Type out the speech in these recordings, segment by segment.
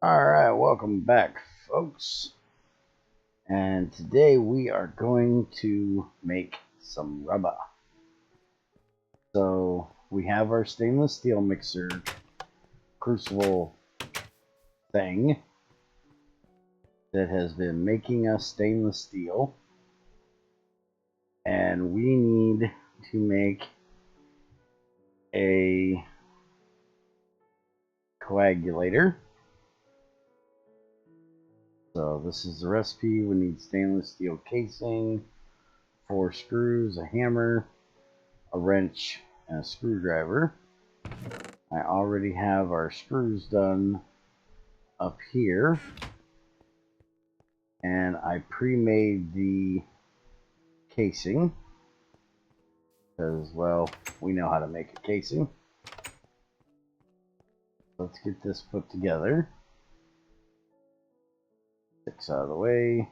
Alright, welcome back, folks. And today we are going to make some rubber. So we have our stainless steel mixer crucible thing that has been making us stainless steel. And we need to make a coagulator. So this is the recipe. We need stainless steel casing, 4 screws, a hammer, a wrench, and a screwdriver. I already have our screws done up here, and I pre-made the casing because, well, we know how to make a casing. Let's get this put together. 6 out of the way.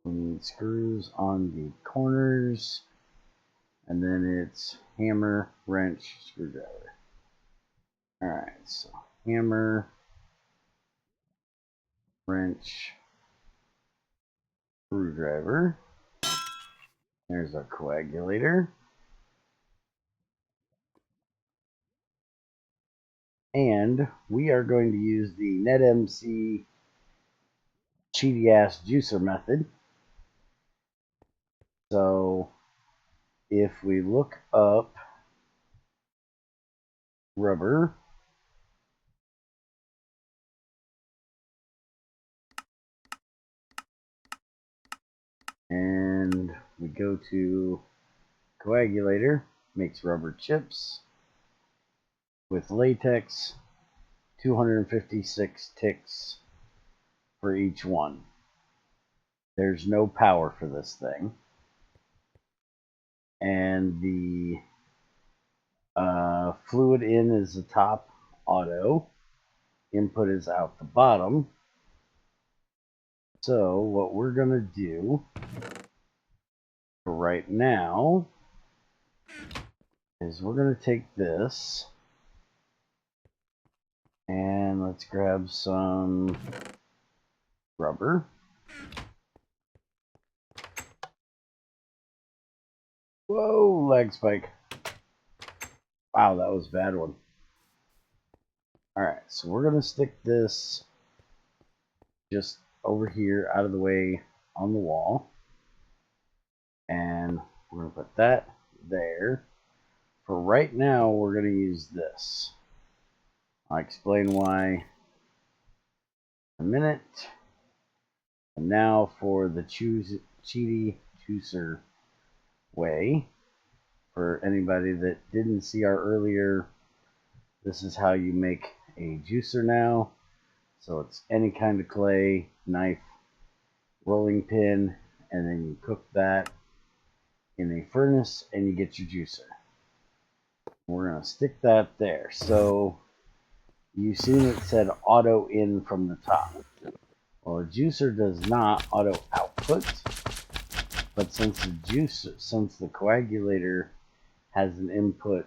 We need screws on the corners, and then it's hammer, wrench, screwdriver. Alright, so hammer, wrench, screwdriver. There's our coagulator. And we are going to use the NetMC cheaty ass juicer method. So if we look up rubber, and we go to coagulator, makes rubber chips with latex, 256 ticks for each one. There's no power for this thing. And the fluid in is the top, auto. Input is out the bottom. So what we're going to do for right now is we're going to take this and let's grab some rubber. Whoa, lag spike. Wow, that was a bad one. Alright, so we're going to stick this just over here out of the way on the wall. And we're going to put that there. For right now, we're going to use this. I'll explain why in a minute. And now for the cheaty juicer way. For anybody that didn't see our earlier, this is how you make a juicer now. So it's any kind of clay, knife, rolling pin, and then you cook that in a furnace and you get your juicer. We're going to stick that there. So you've seen it said auto in from the top. Well, a juicer does not auto output, but since the coagulator has an input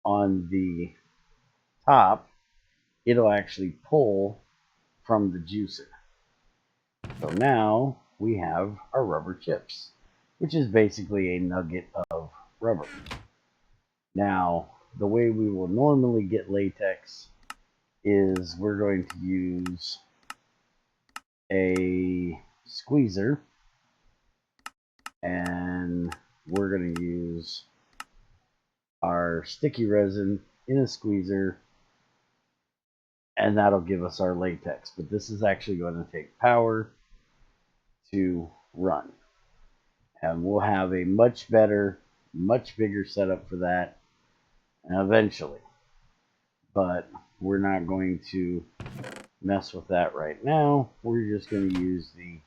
on the top, it'll actually pull from the juicer. So now we have our rubber chips, which is basically a nugget of rubber. Now, the way we will normally get latex is we're going to use a squeezer, and we're going to use our sticky resin in a squeezer, and that'll give us our latex. But this is actually going to take power to run, and we'll have a much better, much bigger setup for that eventually, but we're not going to mess with that right now. We're just going to use the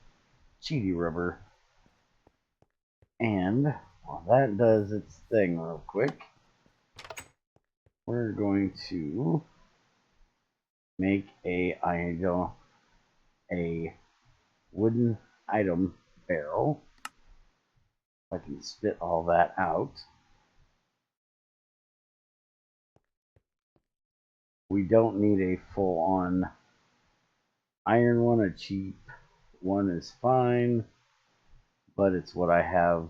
cheaty rubber, and while that does its thing real quick, we're going to make a wooden item barrel. I can spit all that out. We don't need a full-on iron one. A cheap one is fine, but it's what I have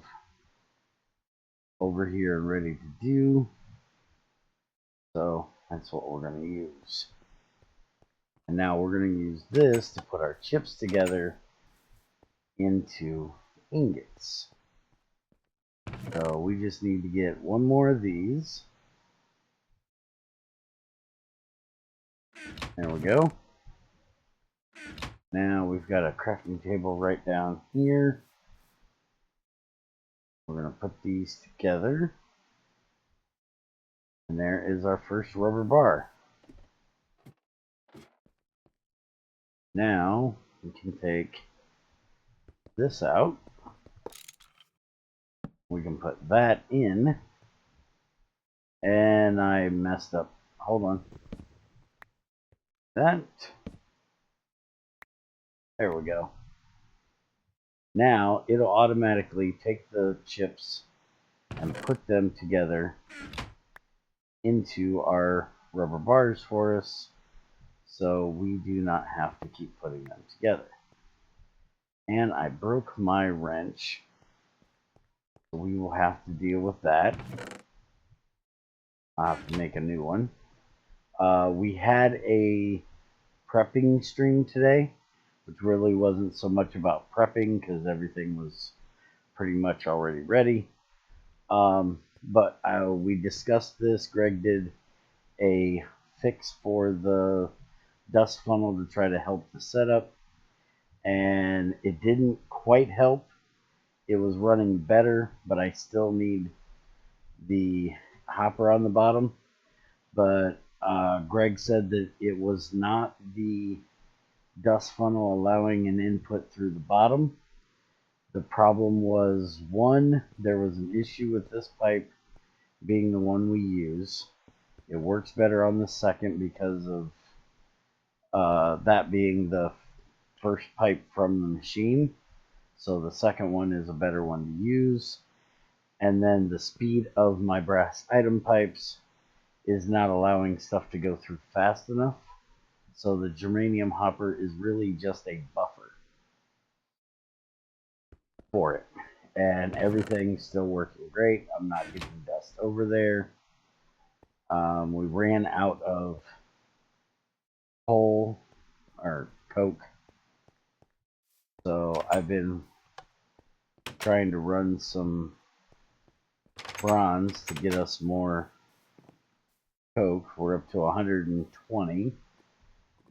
over here and ready to do. So that's what we're going to use. And now we're going to use this to put our chips together into ingots. So we just need to get one more of these. There we go. Now we've got a crafting table right down here. We're going to put these together. And there is our first rubber bar. Now we can take this out. We can put that in. And I messed up. Hold on. That. There we go. Now it'll automatically take the chips and put them together into our rubber bars for us, so we do not have to keep putting them together. And I broke my wrench, so we will have to deal with that. I'll have to make a new one. We had a prepping stream today, which really wasn't so much about prepping because everything was pretty much already ready. But we discussed this. Greg did a fix for the dust funnel to try to help the setup, and it didn't quite help. It was running better, but I still need the hopper on the bottom. But Greg said that it was not the dust funnel allowing an input through the bottom. The problem was, one, there was an issue with this pipe being the one we use. It works better on the second because of that being the first pipe from the machine. So the second one is a better one to use. And then the speed of my brass item pipes is not allowing stuff to go through fast enough. So the germanium hopper is really just a buffer for it. And everything's still working great. I'm not getting dust over there. We ran out of coal or coke. So I've been trying to run some bronze to get us more coke. We're up to 120,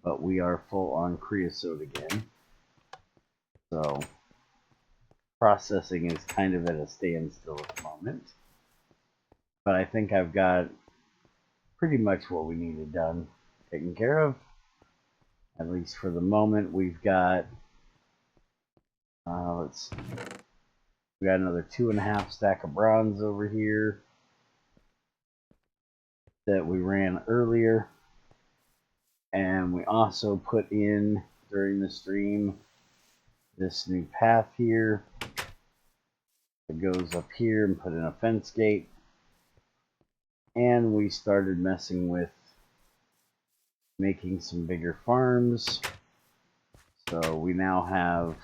but we are full on creosote again. So processing is kind of at a standstill at the moment. But I think I've got pretty much what we needed done taken care of. At least for the moment. We've got we got another 2.5 stack of bronze over here that we ran earlier. And we also put in during the stream this new path here that goes up here and put in a fence gate. And we started messing with making some bigger farms. So we now have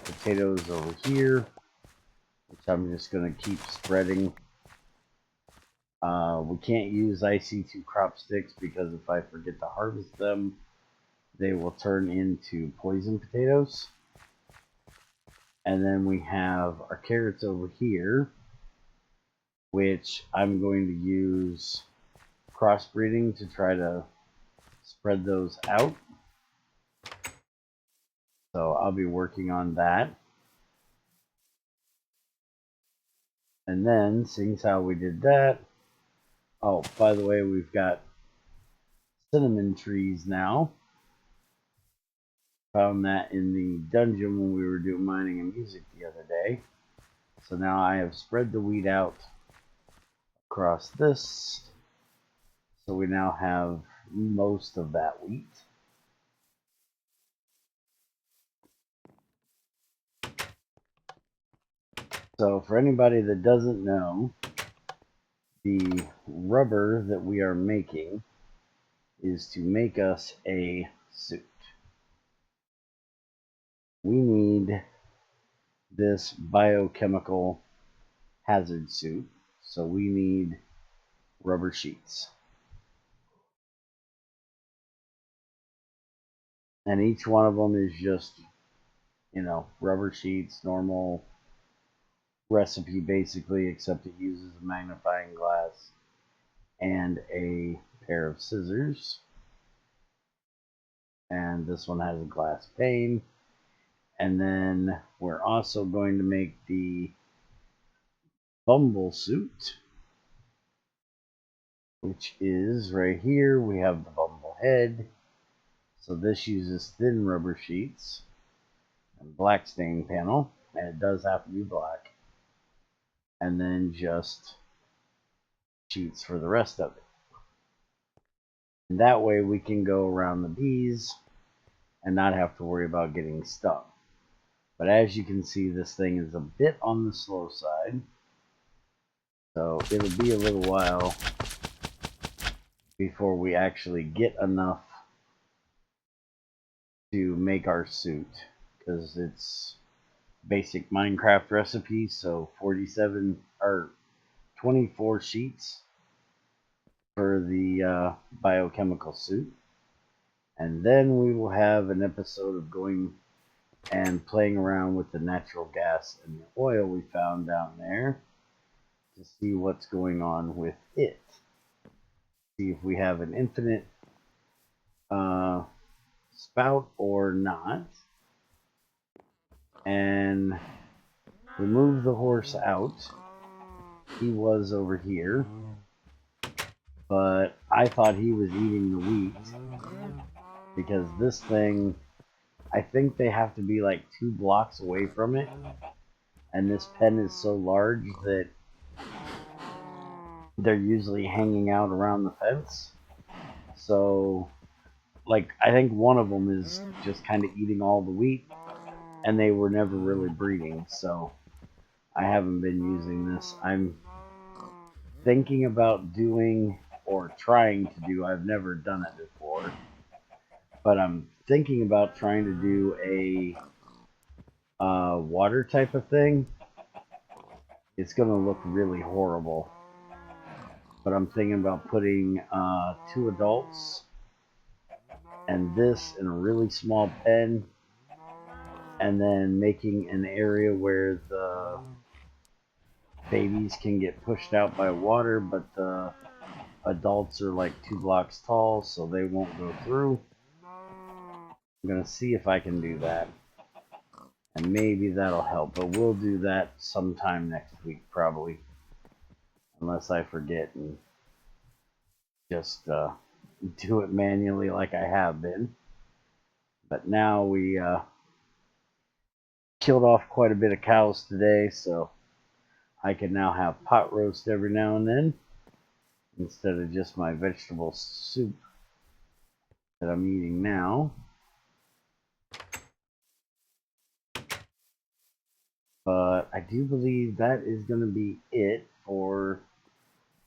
potatoes over here, which I'm just going to keep spreading. We can't use IC2 crop sticks because if I forget to harvest them, they will turn into poison potatoes. And then we have our carrots over here, which I'm going to use crossbreeding to try to spread those out. So I'll be working on that. And then, seeing as how we did that, oh, by the way, we've got cinnamon trees now. Found that in the dungeon when we were doing mining and music the other day. So now I have spread the wheat out across this. So we now have most of that wheat. So for anybody that doesn't know, the rubber that we are making is to make us a suit. We need this biochemical hazard suit, so we need rubber sheets. And each one of them is just, rubber sheets, normal recipe basically, except it uses a magnifying glass and a pair of scissors. And this one has a glass pane. And then we're also going to make the Bumble Suit, which is right here. We have the Bumble head. So this uses thin rubber sheets and black stain panel, and it does have to be black. And then just sheets for the rest of it. And that way we can go around the bees and not have to worry about getting stung. But as you can see, this thing is a bit on the slow side. So it'll be a little while before we actually get enough to make our suit, because it's basic Minecraft recipe, so 24 sheets for the biochemical suit. And then we will have an episode of going and playing around with the natural gas and the oil we found down there to see what's going on with it. See if we have an infinite spout or not. And we move the horse out. He was over here, but I thought he was eating the wheat, because this thing, I think they have to be like 2 blocks away from it, and this pen is so large that they're usually hanging out around the fence. So, I think one of them is just kind of eating all the wheat, and they were never really breeding, so I haven't been using this. I'm thinking about doing, or trying to do, I've never done it before, but I'm thinking about trying to do a water type of thing. It's going to look really horrible, but I'm thinking about putting 2 adults and this in a really small pen, and then making an area where the babies can get pushed out by water, but the adults are like 2 blocks tall, so they won't go through. I'm going to see if I can do that, and maybe that'll help, but we'll do that sometime next week probably, unless I forget and just do it manually like I have been. But now we killed off quite a bit of cows today, so I can now have pot roast every now and then instead of just my vegetable soup that I'm eating now. But I do believe that is going to be it for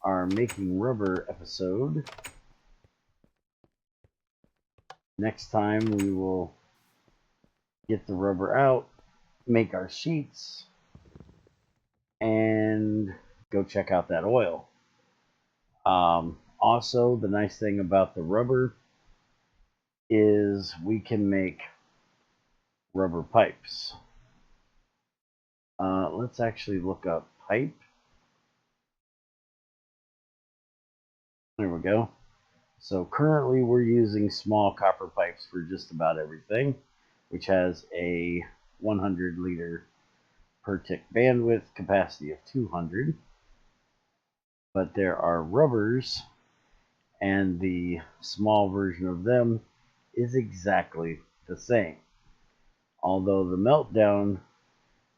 our making rubber episode. Next time we will get the rubber out, make our sheets, and go check out that oil. Also, the nice thing about the rubber is we can make rubber pipes. Let's actually look up pipe. There we go. So currently we're using small copper pipes for just about everything, which has a 100 liter per tick bandwidth, capacity of 200. But there are rubbers, and the small version of them is exactly the same. Although the meltdown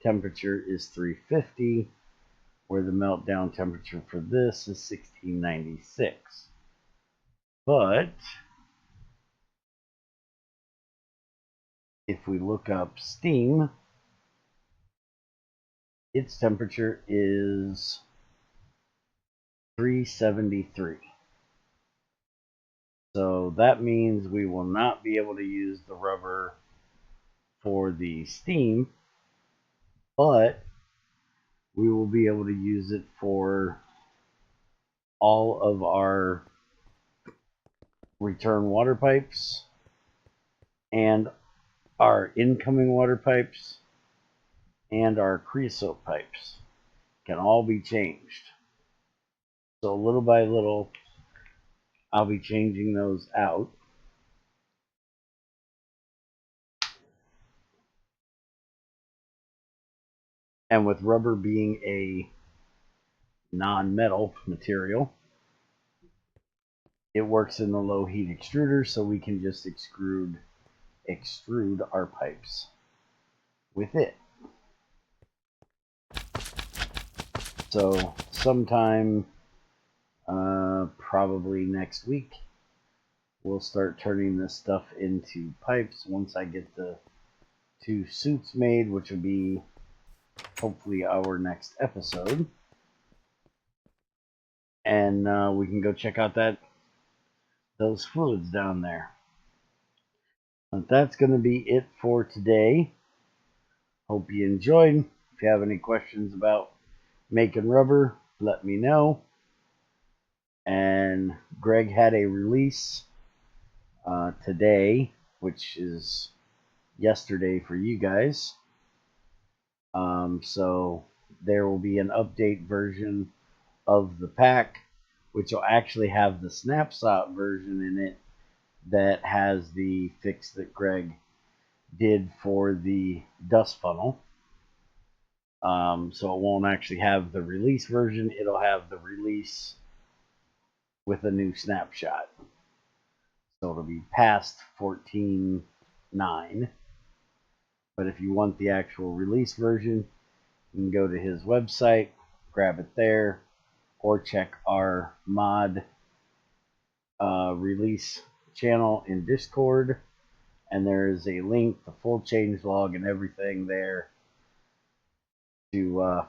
temperature is 350, where the meltdown temperature for this is 1696. But if we look up steam, its temperature is 373. So So that means we will not be able to use the rubber for the steam, but we will be able to use it for all of our return water pipes and our incoming water pipes and our creosote pipes can all be changed. So little by little, I'll be changing those out. And with rubber being a non-metal material, it works in the low heat extruder, so we can just extrude our pipes with it. So sometime probably next week, we'll start turning this stuff into pipes once I get the 2 suits made, which will be hopefully our next episode. And we can go check out those fluids down there. But that's going to be it for today. Hope you enjoyed. If you have any questions about making rubber, let me know. And Greg had a release today, which is yesterday for you guys. So there will be an update version of the pack, which will actually have the snapshot version in it that has the fix that Greg did for the dust funnel. So it won't actually have the release version. It'll have the release with a new snapshot. So it'll be past 14.9. But if you want the actual release version, you can go to his website, grab it there, or check our mod release channel in Discord. And there is a link, the full changelog and everything there to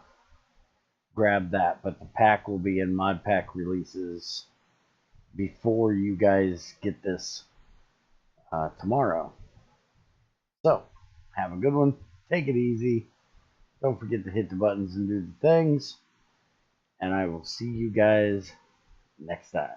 grab that. But the pack will be in mod pack releases before you guys get this tomorrow. So, have a good one. Take it easy. Don't forget to hit the buttons and do the things. And I will see you guys next time.